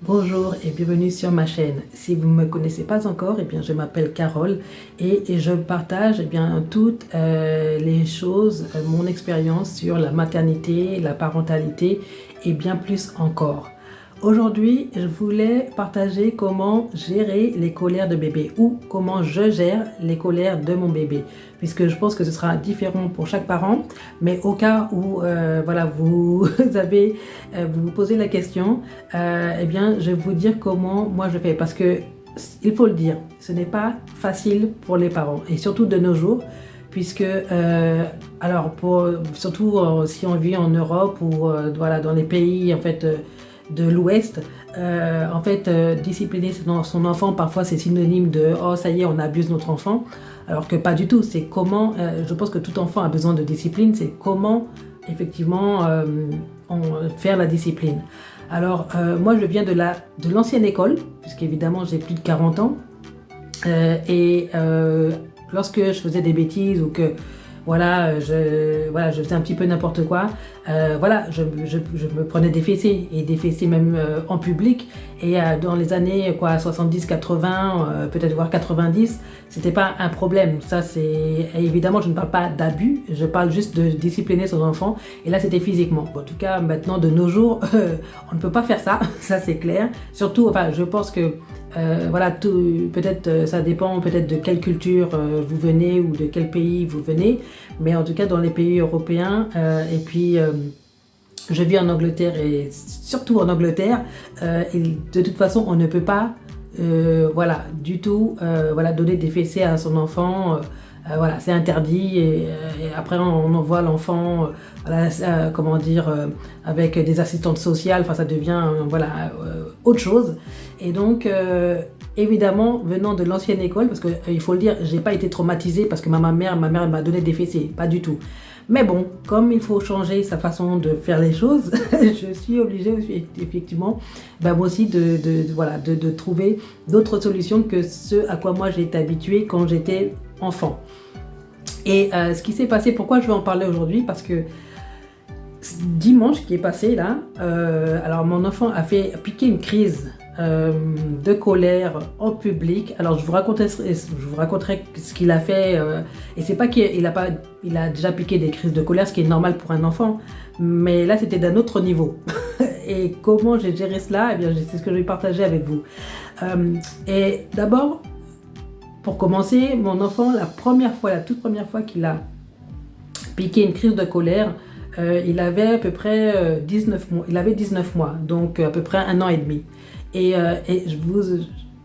Bonjour et bienvenue sur ma chaîne. Si vous ne me connaissez pas encore, je m'appelle Carole et je partage toutes les choses, mon expérience sur la maternité, la parentalité et bien plus encore. Aujourd'hui, je voulais partager comment gérer les colères de bébé ou comment je gère les colères de mon bébé, puisque je pense que ce sera différent pour chaque parent, mais au cas où vous vous posez la question, je vais vous dire comment moi je fais, parce que il faut le dire, ce n'est pas facile pour les parents et surtout de nos jours. Puisque, surtout si on vit en Europe ou dans les pays de l'Ouest, discipliner son enfant, parfois c'est synonyme de « oh ça y est, on abuse notre enfant », alors que pas du tout. C'est comment, je pense que tout enfant a besoin de discipline, c'est comment effectivement faire la discipline. Alors moi je viens de l'ancienne école, puisqu'évidemment j'ai plus de 40 ans, lorsque je faisais des bêtises ou que je faisais un petit peu n'importe quoi, je me prenais des fessées, et des fessées même en public. Et dans les années 70, 80, peut-être voire 90, c'était pas un problème. Ça, évidemment, je ne parle pas d'abus, je parle juste de discipliner son enfant. Et là, c'était physiquement. En tout cas, maintenant, de nos jours, on ne peut pas faire ça, ça c'est clair. Surtout, je pense que peut-être ça dépend peut-être de quelle culture vous venez ou de quel pays vous venez, mais en tout cas dans les pays européens, je vis en Angleterre et surtout en Angleterre, et de toute façon on ne peut pas du tout donner des fessées à son enfant. C'est interdit, et après on envoie l'enfant avec des assistantes sociales. Ça devient autre chose. Et donc évidemment, venant de l'ancienne école, parce que il faut le dire, j'ai pas été traumatisée parce que ma mère m'a donné des fessées, pas du tout. Mais bon, comme il faut changer sa façon de faire les choses, je suis obligée effectivement, moi aussi de trouver d'autres solutions que ce à quoi moi j'ai été habituée quand j'étais enfant. Et ce qui s'est passé, pourquoi je vais en parler aujourd'hui, parce que dimanche qui est passé là, mon enfant a piqué une crise de colère en public. Alors je vous raconterai ce qu'il a fait, et c'est pas il a déjà piqué des crises de colère, ce qui est normal pour un enfant, mais là c'était d'un autre niveau. Et comment j'ai géré cela, c'est ce que je vais partager avec vous. Et d'abord, pour commencer, mon enfant, la toute première fois qu'il a piqué une crise de colère, il avait à peu près 19 mois. Il avait 19 mois, donc à peu près 1 an et demi. Et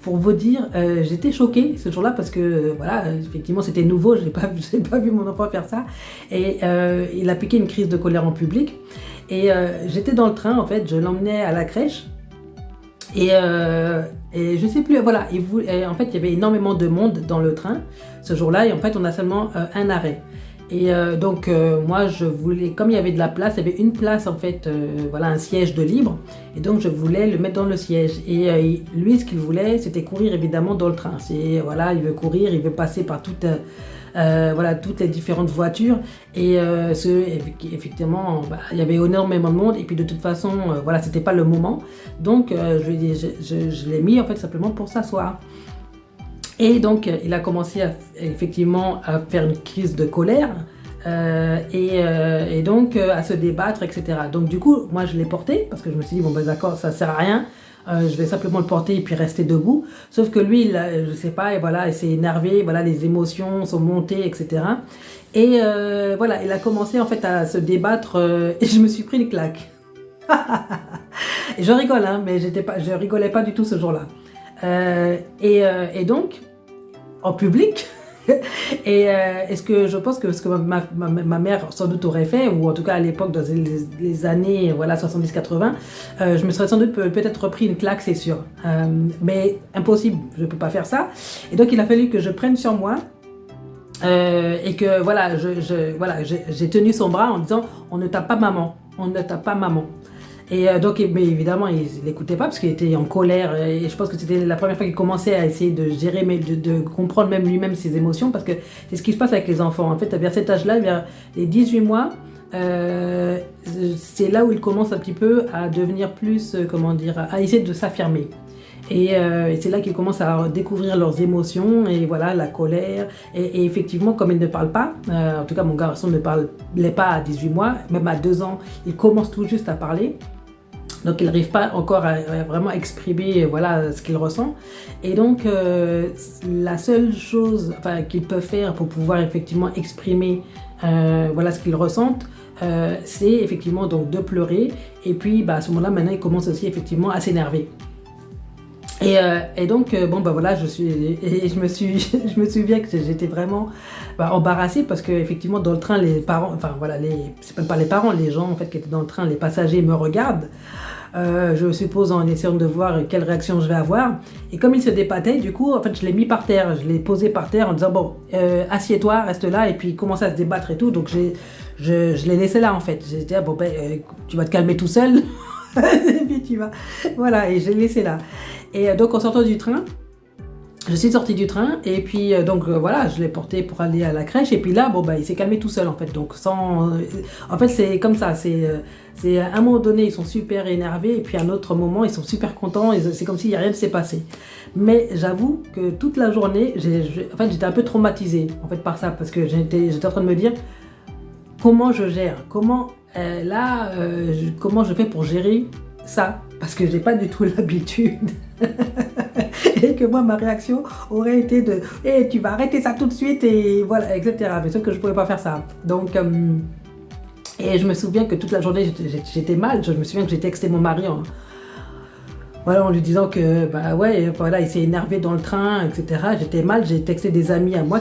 pour vous dire, j'étais choquée ce jour-là parce que effectivement c'était nouveau, j'ai pas vu mon enfant faire ça. Et il a piqué une crise de colère en public. Et j'étais dans le train, en fait, je l'emmenais à la crèche. Et je sais plus, en fait il y avait énormément de monde dans le train ce jour-là, et en fait on a seulement un arrêt. Et moi je voulais, comme il y avait de la place, il y avait une place en fait, un siège de libre, et donc je voulais le mettre dans le siège. Et lui, ce qu'il voulait, c'était courir évidemment dans le train. Il veut courir, il veut passer par toutes les différentes voitures, et effectivement il y avait énormément de monde, et puis de toute façon c'était pas le moment, donc je l'ai mis en fait simplement pour s'asseoir. Et donc il a commencé effectivement à faire une crise de colère, et donc à se débattre, etc. Donc du coup moi je l'ai porté parce que je me suis dit d'accord, ça sert à rien. Je vais simplement le porter et puis rester debout. Sauf que lui, je sais pas, il s'est énervé, les émotions sont montées, etc. Et il a commencé en fait à se débattre, et je me suis pris une claque. Et je rigole, mais je rigolais pas du tout ce jour-là. Et donc, en public, et est-ce que je pense que ce que ma mère sans doute aurait fait, ou en tout cas à l'époque dans les années 70-80, je me serais sans doute peut-être repris une claque, c'est sûr, mais impossible, je peux pas faire ça. Et donc il a fallu que je prenne sur moi, et que j'ai tenu son bras en disant on ne tape pas maman, on ne tape pas maman. Et mais évidemment, il n'écoutait pas parce qu'il était en colère, et je pense que c'était la première fois qu'il commençait à essayer de gérer, mais de comprendre même lui-même ses émotions, parce que c'est ce qui se passe avec les enfants. En fait, vers cet âge-là, vers les 18 mois, c'est là où ils commencent un petit peu à devenir plus, comment dire, à essayer de s'affirmer. Et c'est là qu'ils commencent à découvrir leurs émotions, et voilà, la colère. Et effectivement, comme ils ne parlent pas, en tout cas mon garçon ne parlait pas à 18 mois, même à 2 ans, il commence tout juste à parler. Donc il n'arrive pas encore à vraiment exprimer voilà, ce qu'il ressent. Et donc la seule chose qu'ils peuvent faire pour pouvoir effectivement exprimer voilà, ce qu'ils ressentent, c'est effectivement donc de pleurer. Et puis à ce moment-là, maintenant, ils commencent aussi effectivement à s'énerver. Et donc bon voilà, je me souviens que j'étais vraiment embarrassée parce que effectivement dans le train les parents, enfin voilà, c'est même pas les parents, les gens en fait qui étaient dans le train, les passagers me regardent. Je suppose en essayant de voir quelle réaction je vais avoir. Et comme il se dépâtait, du coup, en fait, je l'ai mis par terre, je l'ai posé par terre en disant bon, assieds-toi, reste là, et puis il commence à se débattre et tout. Donc je l'ai laissé là en fait. J'ai dit bon tu vas te calmer tout seul, et puis tu vas, voilà, et je l'ai laissé là. Et donc en sortant du train, je suis sortie du train et puis voilà, je l'ai porté pour aller à la crèche et puis là il s'est calmé tout seul en fait. Donc en fait c'est comme ça, c'est à un moment donné ils sont super énervés et puis à un autre moment ils sont super contents et c'est comme si rien ne s'est passé. Mais j'avoue que toute la journée, en fait j'étais un peu traumatisée en fait par ça parce que j'étais en train de me dire comment je gère, comment je fais pour gérer ça parce que j'ai pas du tout l'habitude. Et que moi ma réaction aurait été de tu vas arrêter ça tout de suite et voilà, etc. Mais sauf que je pouvais pas faire ça. Donc et je me souviens que toute la journée j'étais mal. Je me souviens que j'ai texté mon mari en lui disant que voilà, il s'est énervé dans le train, etc. J'étais mal. J'ai texté des amis à moi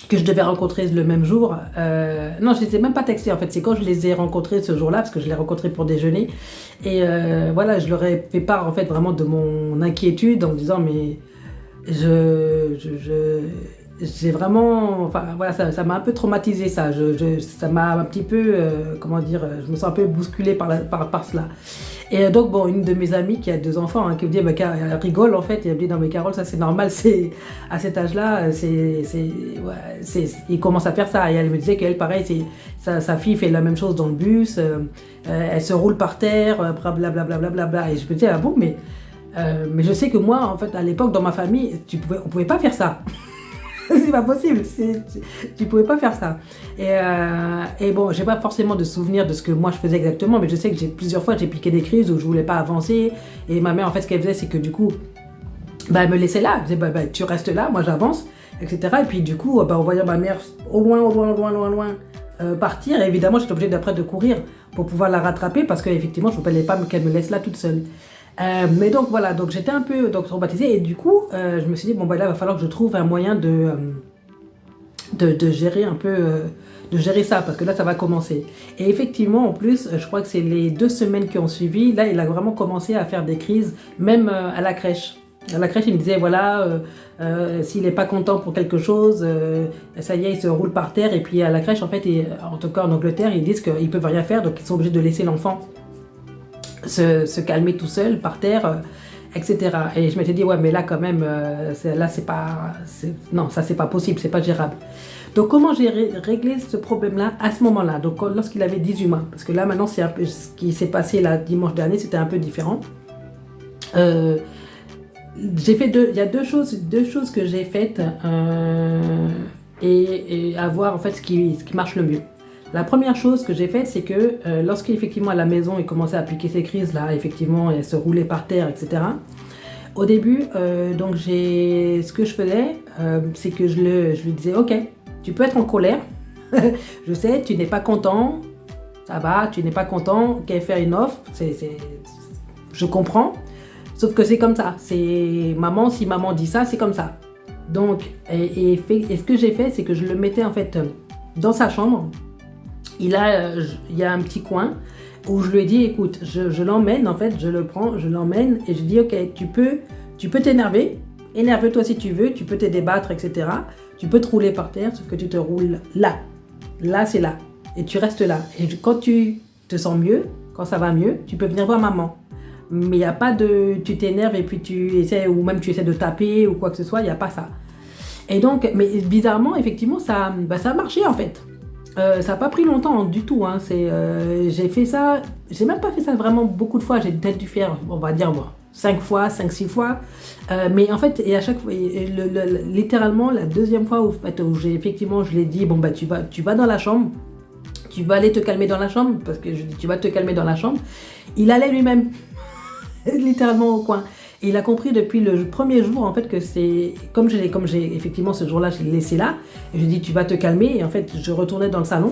que je devais rencontrer le même jour. Non, je ne les ai même pas textés en fait, c'est quand je les ai rencontrés ce jour-là, parce que je les ai rencontrés pour déjeuner. Et voilà, je leur ai fait part en fait vraiment de mon inquiétude en me disant mais j'ai vraiment, enfin voilà, ça m'a un peu traumatisé ça. Ça m'a un petit peu, comment dire, je me sens un peu bousculée par cela. Et donc bon, une de mes amies qui a 2 enfants, qui me dit, elle rigole en fait, et elle me dit non mais Carole, ça c'est normal, c'est à cet âge-là, il commence à faire ça. Et elle me disait qu'elle, pareil, sa fille fait la même chose dans le bus, elle se roule par terre, blablabla. Et je me disais ah bon, mais je sais que moi en fait à l'époque dans ma famille, on pouvait pas faire ça. C'est pas possible, tu pouvais pas faire ça. Et bon, j'ai pas forcément de souvenir de ce que moi je faisais exactement, mais je sais que plusieurs fois j'ai piqué des crises où je voulais pas avancer. Et ma mère, en fait, ce qu'elle faisait, c'est que du coup, elle me laissait là. Elle disait, tu restes là, moi j'avance, etc. Et puis du coup, on voyait ma mère au loin, partir. Et évidemment, j'étais obligée d'après de courir pour pouvoir la rattraper parce qu'effectivement, je ne voulais pas qu'elle me laisse là toute seule. Mais donc voilà, donc j'étais un peu traumatisée et du coup je me suis dit là il va falloir que je trouve un moyen de gérer un peu de gérer ça parce que là ça va commencer. Et effectivement en plus je crois que c'est les 2 semaines qui ont suivi, là il a vraiment commencé à faire des crises même à la crèche. À la crèche il me disait voilà s'il n'est pas content pour quelque chose ça y est il se roule par terre. Et puis à la crèche en fait, en tout cas en Angleterre ils disent qu'ils peuvent rien faire, donc ils sont obligés de laisser l'enfant se calmer tout seul par terre, etc. Et je m'étais dit ouais mais là quand même non, ça c'est pas possible, c'est pas gérable. Donc comment j'ai réglé ce problème là à ce moment là, donc lorsqu'il avait 18 mois, parce que là maintenant c'est un peu ce qui s'est passé là dimanche dernier, c'était un peu différent. J'ai fait il y a deux choses que j'ai faites et à voir en fait ce qui marche le mieux. La première chose que j'ai faite, c'est que lorsqu'effectivement à la maison il commençait à piquer ses crises là, effectivement, et se rouler par terre, etc. Au début, donc ce que je faisais, c'est que je lui disais, ok, tu peux être en colère, je sais, tu n'es pas content, ça va, tu n'es pas content, qu'elle fait une offre, je comprends, sauf que c'est comme ça, si maman dit ça, c'est comme ça. Donc, et ce que j'ai fait, c'est que je le mettais en fait dans sa chambre. Il y a un petit coin où je lui ai dit écoute, je l'emmène en fait, je le prends, je l'emmène et je dis ok, tu peux t'énerver, énerve-toi si tu veux, tu peux te débattre, etc. Tu peux te rouler par terre, sauf que tu te roules là, c'est là, et tu restes là. Et quand tu te sens mieux, quand ça va mieux, tu peux venir voir maman. Mais il n'y a pas de tu t'énerves et puis tu essaies, ou même tu essaies de taper ou quoi que ce soit, il n'y a pas ça. Et donc, mais bizarrement, effectivement, ça a marché en fait. Ça n'a pas pris longtemps du tout, hein. J'ai fait ça, j'ai même pas fait ça vraiment beaucoup de fois, j'ai peut-être dû faire, on va dire moi, 5 fois, 5-6 fois. Mais en fait, et à chaque fois, littéralement, la deuxième fois où effectivement, je l'ai dit, bon bah tu vas dans la chambre, tu vas aller te calmer dans la chambre, parce que je dis tu vas te calmer dans la chambre, il allait lui-même, littéralement au coin. Et il a compris depuis le premier jour en fait que c'est comme j'ai effectivement ce jour-là je l'ai laissé là et je lui ai dit tu vas te calmer et en fait je retournais dans le salon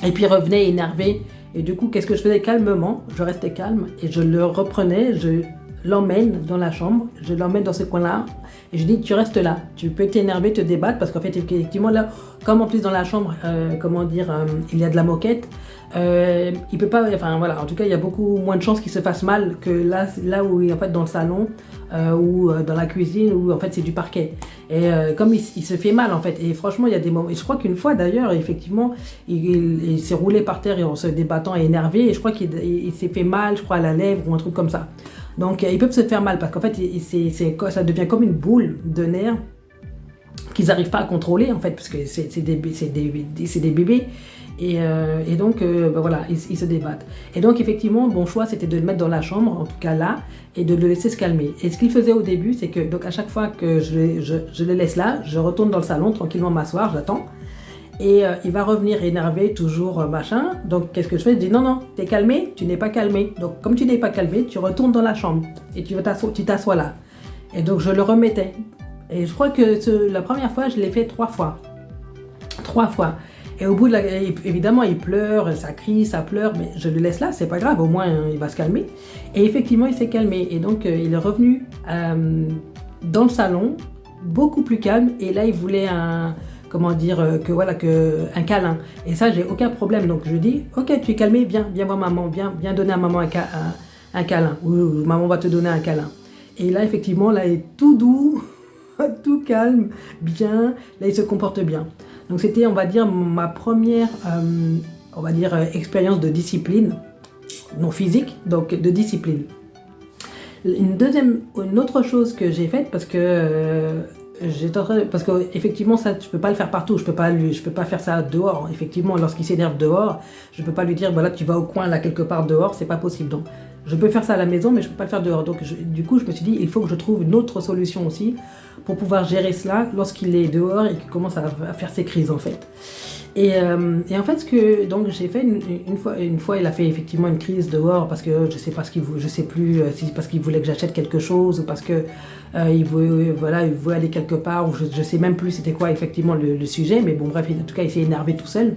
et puis revenais énervé et du coup qu'est-ce que je faisais calmement, je restais calme et je le reprenais, je l'emmène dans la chambre, je l'emmène dans ce coin-là et je dis tu restes là, tu peux t'énerver, te débattre parce qu'en fait effectivement là comme en plus dans la chambre il y a de la moquette. Il peut pas, enfin voilà, en tout cas il y a beaucoup moins de chances qu'il se fasse mal que là où en fait dans le salon ou dans la cuisine où en fait c'est du parquet et comme il se fait mal en fait et franchement il y a des moments et je crois qu'une fois d'ailleurs effectivement il s'est roulé par terre et en se débattant et énervé et je crois qu'il s'est fait mal je crois à la lèvre ou un truc comme ça donc ils peuvent se faire mal parce qu'en fait ça devient comme une boule de nerfs qu'ils n'arrivent pas à contrôler en fait parce que c'est des bébés. Et donc, voilà, ils se débattent. Et donc, effectivement, mon choix, c'était de le mettre dans la chambre, en tout cas là, et de le laisser se calmer. Et ce qu'il faisait au début, c'est que, donc, à chaque fois que je le laisse là, je retourne dans le salon, tranquillement m'asseoir, j'attends. Et il va revenir énervé, toujours machin. Donc, qu'est-ce que je fais? Je dis, non, t'es calmé? Tu n'es pas calmé. Donc, comme tu n'es pas calmé, tu retournes dans la chambre et tu t'assois là. Et donc, je le remettais. Et je crois que la première fois, je l'ai fait 3 fois. 3 fois. Et au bout évidemment, il pleure, ça crie, ça pleure, mais je le laisse là, c'est pas grave, au moins il va se calmer. Et effectivement, il s'est calmé. Et donc, il est revenu dans le salon, beaucoup plus calme. Et là, il voulait un câlin. Et ça, j'ai aucun problème. Donc, je dis, ok, tu es calmé, viens voir maman, viens donner à maman un câlin. Ou maman va te donner un câlin. Et là, effectivement, là, il est tout doux, tout calme, bien. Là, il se comporte bien. Donc c'était, on va dire, ma première, expérience de discipline, non physique, donc de discipline. Une autre chose que j'ai faite, parce que effectivement ça, je peux pas le faire partout, je peux pas faire ça dehors. Effectivement, lorsqu'il s'énerve dehors, je peux pas lui dire, voilà, tu vas au coin là quelque part dehors, c'est pas possible. Donc, je peux faire ça à la maison, mais je peux pas le faire dehors. Donc, du coup, je me suis dit, il faut que je trouve une autre solution aussi pour pouvoir gérer cela lorsqu'il est dehors et qu'il commence à faire ses crises en fait. Et en fait, ce que donc j'ai fait une fois, il a fait effectivement une crise dehors parce que je sais plus si parce qu'il voulait que j'achète quelque chose ou parce que il voulait aller quelque part ou je sais même plus c'était quoi effectivement le sujet. Mais bon bref, en tout cas, il s'est énervé tout seul.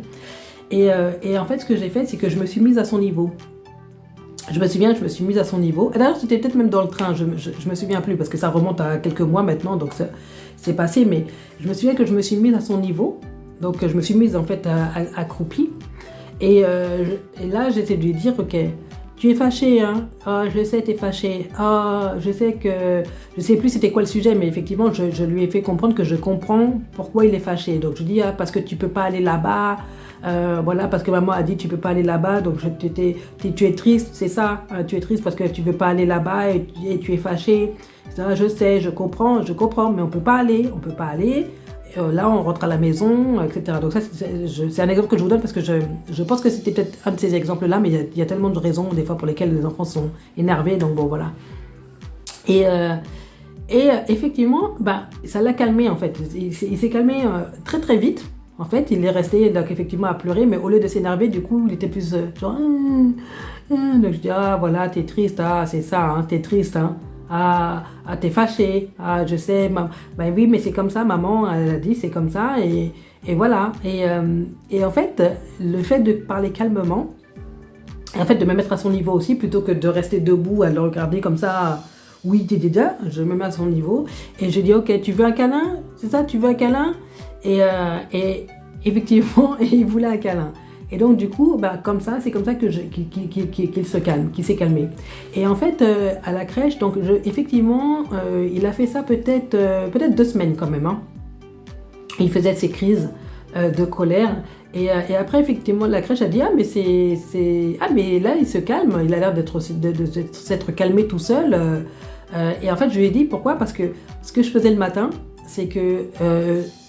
Et en fait, ce que j'ai fait, c'est que je me suis mise à son niveau. Je me suis mise à son niveau. D'ailleurs, c'était peut-être même dans le train, je me souviens plus, parce que ça remonte à quelques mois maintenant, donc c'est passé, mais je me souviens que je me suis mise à son niveau, donc je me suis mise en fait accroupie, et là, j'essaie de lui dire, ok, tu es fâché, hein? Ah, je sais, t'es fâché. Ah, je sais plus c'était quoi le sujet, mais effectivement, je lui ai fait comprendre que je comprends pourquoi il est fâché. Donc je dis, parce que tu peux pas aller là-bas, voilà, parce que maman a dit tu peux pas aller là-bas, donc tu es triste, c'est ça, tu es triste parce que tu veux pas aller là-bas et tu es fâché. Ça, je sais, je comprends, mais on peut pas aller. Là, on rentre à la maison, etc. Donc ça, c'est un exemple que je vous donne parce que je pense que c'était peut-être un de ces exemples-là, mais il y a tellement de raisons des fois pour lesquelles les enfants sont énervés, donc bon, voilà. Et effectivement, ça l'a calmé en fait. Il s'est calmé très très vite. En fait, il est resté donc effectivement à pleurer, mais au lieu de s'énerver, du coup, il était plus genre. Donc je dis, ah voilà, t'es triste, ah c'est ça, hein, t'es triste, hein. Ah, t'es fâché, ah je sais, ben oui, mais c'est comme ça, maman, elle a dit, c'est comme ça, et voilà. Et en fait, le fait de parler calmement, en fait de me mettre à son niveau aussi, plutôt que de rester debout à le regarder comme ça, oui, déjà, je me mets à son niveau, et je dis, ok, tu veux un câlin? C'est ça, tu veux un câlin? Et effectivement, il voulait un câlin. Et donc du coup, comme ça, c'est comme ça qu'il se calme, qu'il s'est calmé. Et en fait, à la crèche, donc effectivement, il a fait ça peut-être 2 semaines quand même. Hein. Il faisait ses crises de colère. Et après, effectivement, la crèche a dit mais là, il se calme. Il a l'air de s'être calmé tout seul. Et en fait, je lui ai dit pourquoi? Parce que ce que je faisais le matin, c'est que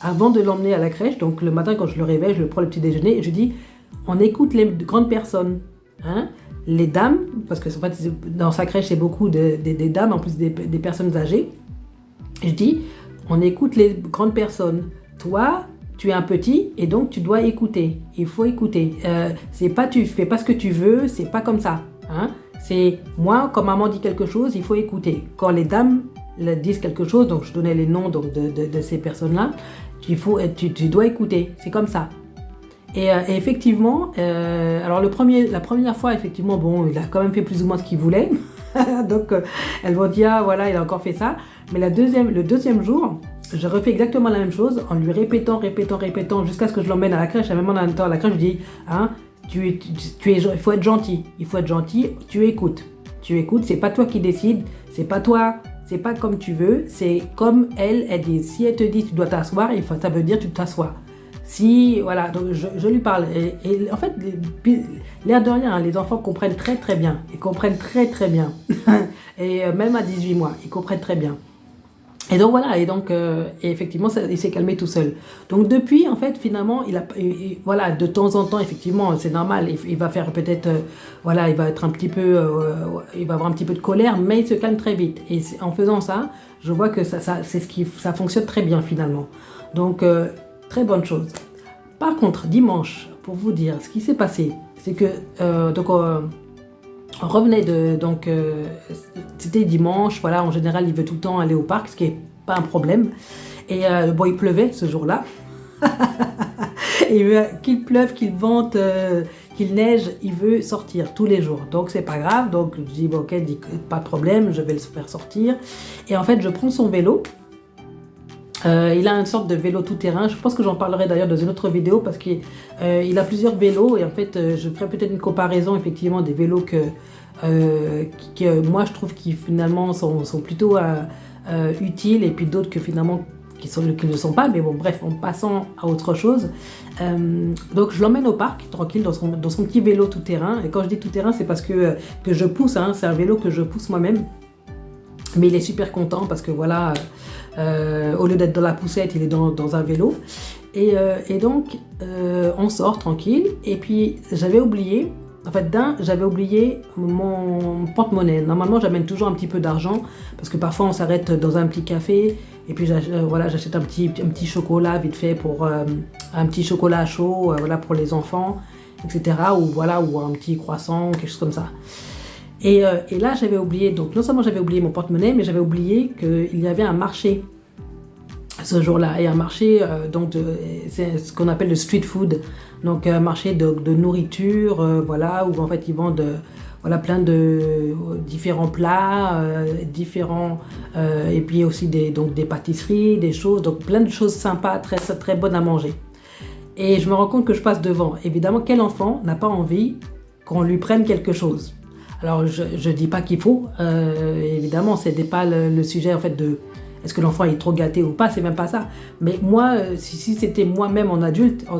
avant de l'emmener à la crèche, donc le matin quand je le réveille, je prends le petit déjeuner et je dis, on écoute les grandes personnes, hein, les dames, parce que en fait, dans sa crèche, c'est beaucoup des dames, en plus des personnes âgées. Je dis, on écoute les grandes personnes. Toi, tu es un petit et donc tu dois écouter. Il faut écouter. C'est pas, tu fais pas ce que tu veux, c'est pas comme ça. Hein. C'est moi, quand maman dit quelque chose, il faut écouter. Quand les dames disent quelque chose, donc je donnais les noms donc, de ces personnes-là, tu dois écouter. C'est comme ça. Et effectivement, alors la première fois, effectivement, bon, il a quand même fait plus ou moins ce qu'il voulait. Donc, elles vont dire, ah, voilà, il a encore fait ça. Mais le deuxième jour, je refais exactement la même chose en lui répétant, jusqu'à ce que je l'emmène à la crèche. Et même en même temps, à la crèche, je dis, hein, il faut être gentil. Il faut être gentil, tu écoutes. Tu écoutes, c'est pas toi qui décides, c'est pas toi, c'est pas comme tu veux, c'est comme elle dit. Si elle te dit, tu dois t'asseoir, ça veut dire tu t'assois. Si, voilà, donc je lui parle. Et en fait, l'air de rien, hein, les enfants comprennent très très bien. Ils comprennent très très bien. Et même à 18 mois, ils comprennent très bien. Et donc voilà, et effectivement, il s'est calmé tout seul. Donc depuis, en fait, finalement, voilà, de temps en temps, effectivement, c'est normal, il va faire peut-être, voilà, il va être un petit peu, il va avoir un petit peu de colère, mais il se calme très vite. Et en faisant ça, je vois que ça fonctionne très bien finalement. Donc, très bonne chose. Par contre, dimanche, pour vous dire, ce qui s'est passé, c'est que, on revenait c'était dimanche, voilà, en général, il veut tout le temps aller au parc, ce qui n'est pas un problème. Et bon, il pleuvait ce jour-là. Et qu'il pleuve, qu'il vente, qu'il neige, il veut sortir tous les jours. Donc, c'est pas grave. Donc, je dis, bon, ok, pas de problème, je vais le faire sortir. Et en fait, je prends son vélo. Il a une sorte de vélo tout-terrain. Je pense que j'en parlerai d'ailleurs dans une autre vidéo parce qu'il a plusieurs vélos et en fait je ferai peut-être une comparaison effectivement des vélos que moi je trouve qui finalement sont plutôt utiles et puis d'autres que finalement qui ne sont pas, mais bon bref, en passant à autre chose. Donc je l'emmène au parc tranquille dans son petit vélo tout-terrain, et quand je dis tout-terrain c'est parce que je pousse, hein, c'est un vélo que je pousse moi-même. Mais il est super content parce que voilà, au lieu d'être dans la poussette, il est dans un vélo. Et donc, on sort tranquille. Et puis, j'avais oublié mon porte-monnaie. Normalement, j'amène toujours un petit peu d'argent parce que parfois, on s'arrête dans un petit café. Et puis, j'achète un petit chocolat vite fait pour un petit chocolat chaud voilà, pour les enfants, etc. Ou un petit croissant, quelque chose comme ça. Et là, j'avais oublié, donc non seulement j'avais oublié mon porte-monnaie, mais j'avais oublié qu'il y avait un marché ce jour-là. Et un marché, c'est ce qu'on appelle le street food, donc un marché de nourriture, voilà, où en fait ils vendent plein de différents plats, et puis aussi des pâtisseries, des choses, donc plein de choses sympas, très, très bonnes à manger. Et je me rends compte que je passe devant. Évidemment, quel enfant n'a pas envie qu'on lui prenne quelque chose ? Alors, je dis pas qu'il faut, évidemment, c'était pas le sujet en fait de est-ce que l'enfant est trop gâté ou pas, c'est même pas ça. Mais moi, si c'était moi-même en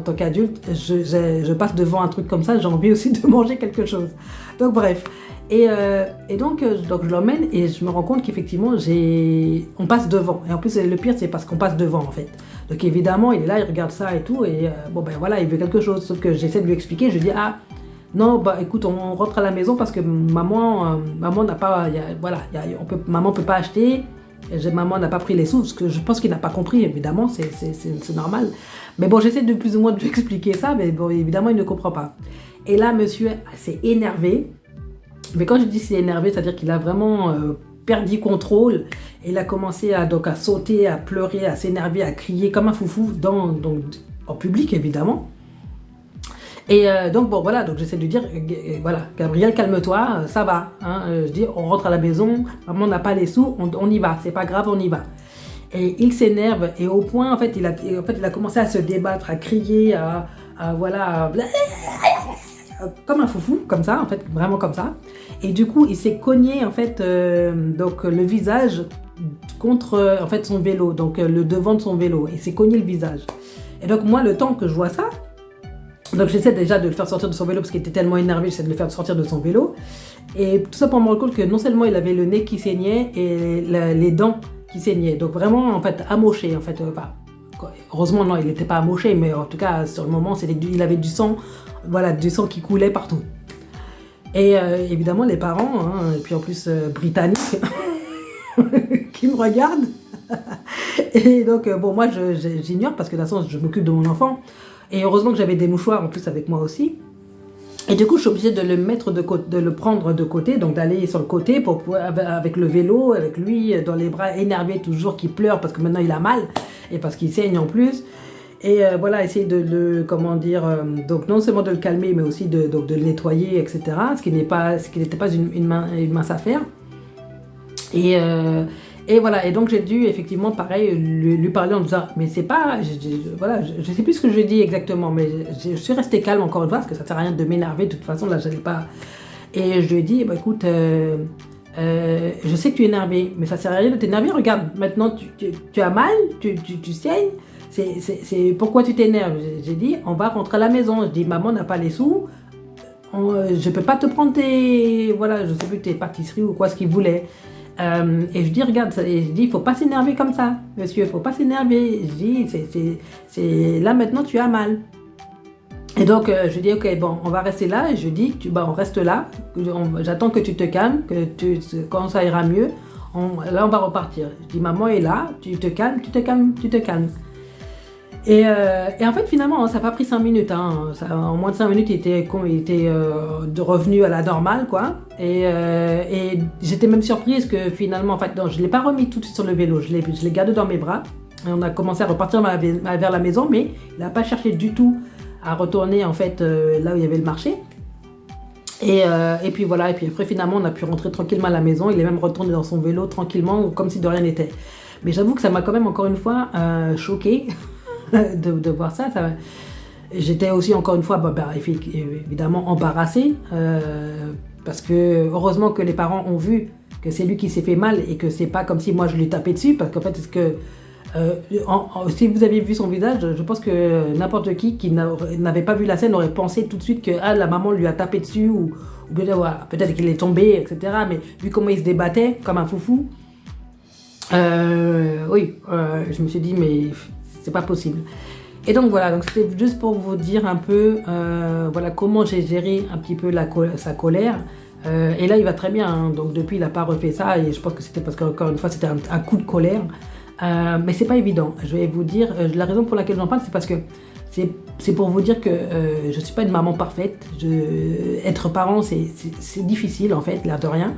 tant qu'adulte, je passe devant un truc comme ça, j'ai envie aussi de manger quelque chose. Donc bref, et donc je l'emmène et je me rends compte qu'effectivement, on passe devant. Et en plus, le pire, c'est parce qu'on passe devant en fait. Donc évidemment, il est là, il regarde ça et tout, et voilà, il veut quelque chose. Sauf que j'essaie de lui expliquer, je dis non, écoute, on rentre à la maison parce que maman n'a pas, maman peut pas acheter. Maman n'a pas pris les sous, parce que je pense qu'il n'a pas compris, évidemment, c'est normal. Mais bon, j'essaie de plus ou moins de lui expliquer ça, mais bon, évidemment, il ne comprend pas. Et là, monsieur s'est énervé. Mais quand je dis s'est énervé, c'est-à-dire qu'il a vraiment perdu contrôle. Et il a commencé à sauter, à pleurer, à s'énerver, à crier comme un foufou, en public, évidemment. Et donc j'essaie de lui dire, voilà, Gabriel, calme-toi, ça va. Hein, je dis, on rentre à la maison, maman n'a pas les sous, on y va, c'est pas grave, on y va. Et il s'énerve, et au point, en fait, il a commencé à se débattre, à crier, comme un foufou, comme ça, en fait, vraiment comme ça. Et du coup, il s'est cogné, en fait, le visage contre, en fait, son vélo, donc le devant de son vélo. Il s'est cogné le visage. Et donc, moi, le temps que je vois ça, donc j'essaie déjà de le faire sortir de son vélo parce qu'il était tellement énervé, j'essaie de le faire sortir de son vélo. Et tout ça pour me rendre compte que non seulement il avait le nez qui saignait et les dents qui saignait. Donc vraiment, en fait, amoché, en fait. Heureusement, non, il n'était pas amoché, mais en tout cas, sur le moment, il avait du sang, voilà, du sang qui coulait partout. Et évidemment, les parents, hein, et puis en plus britanniques, qui me regardent. Et donc, bon, moi, j'ignore parce que de toute façon, je m'occupe de mon enfant. Et heureusement que j'avais des mouchoirs en plus avec moi aussi. Et du coup, je suis obligée de le mettre de le prendre de côté, donc d'aller sur le côté avec le vélo, avec lui dans les bras, énervé toujours, qui pleure parce que maintenant il a mal et parce qu'il saigne en plus. Et voilà, essayer de le, comment dire, donc non seulement de le calmer, mais aussi de le nettoyer, etc. Ce qui n'était pas une mince affaire. Et voilà, et donc j'ai dû effectivement, pareil, lui parler en disant, mais c'est pas, voilà, je sais plus ce que je dis exactement, mais je suis restée calme encore une fois, parce que ça sert à rien de m'énerver, de toute façon, là, j'allais pas. Et je lui ai dit, bah, écoute, je sais que tu es énervé, mais ça sert à rien de t'énerver, regarde, maintenant tu as mal, tu saignes, c'est pourquoi tu t'énerves. J'ai dit, on va rentrer à la maison. Je dis, maman n'a pas les sous, je peux pas te prendre voilà, je sais plus, tes pâtisseries ou quoi, ce qu'il voulait. Et je dis, regarde, je dis, il faut pas s'énerver comme ça, monsieur, il faut pas s'énerver. Je dis, là maintenant tu as mal. Et donc je dis, ok, bon, on va rester là. Et je dis, on reste là. J'attends que tu te calmes, quand ça ira mieux, là on va repartir. Je dis, maman est là, tu te calmes, tu te calmes, tu te calmes. Et en fait, finalement, ça n'a pas pris 5 minutes. Hein. En moins de 5 minutes, il était revenu à la normale, quoi. Et j'étais même surprise que finalement, en fait, non, je ne l'ai pas remis tout de suite sur le vélo. Je l'ai gardé dans mes bras. Et on a commencé à repartir vers la maison, mais il n'a pas cherché du tout à retourner, en fait, là où il y avait le marché. Et puis voilà, et puis après, finalement, on a pu rentrer tranquillement à la maison. Il est même retourné dans son vélo tranquillement, comme si de rien n'était. Mais j'avoue que ça m'a quand même, encore une fois, choquée. de voir ça. J'étais aussi encore une fois évidemment embarrassée parce que heureusement que les parents ont vu que c'est lui qui s'est fait mal et que c'est pas comme si moi je lui tapais dessus, parce qu'en fait si vous aviez vu son visage, je pense que n'importe qui n'avait pas vu la scène aurait pensé tout de suite que la maman lui a tapé dessus ou peut-être qu'il est tombé, etc. Mais vu comment il se débattait comme un foufou, je me suis dit, mais c'est pas possible. Et donc voilà, donc c'était juste pour vous dire un peu voilà comment j'ai géré un petit peu sa colère. Et là il va très bien, hein. Donc depuis il n'a pas refait ça, et je pense que c'était parce qu'encore une fois c'était un coup de colère. Mais c'est pas évident, je vais vous dire, la raison pour laquelle j'en parle, c'est parce que c'est pour vous dire que je suis pas une maman parfaite. Être parent c'est difficile en fait, l'air de rien.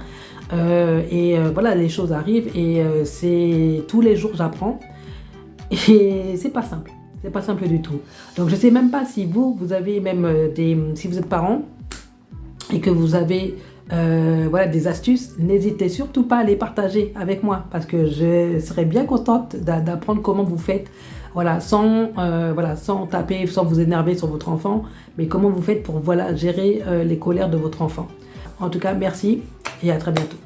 Voilà, les choses arrivent et c'est tous les jours j'apprends. Et c'est pas simple du tout. Donc je sais même pas si vous avez même si vous êtes parent et que vous avez voilà, des astuces, n'hésitez surtout pas à les partager avec moi, parce que je serais bien contente d'apprendre comment vous faites, voilà, sans taper, sans vous énerver sur votre enfant, mais comment vous faites pour gérer les colères de votre enfant. En tout cas, merci et à très bientôt.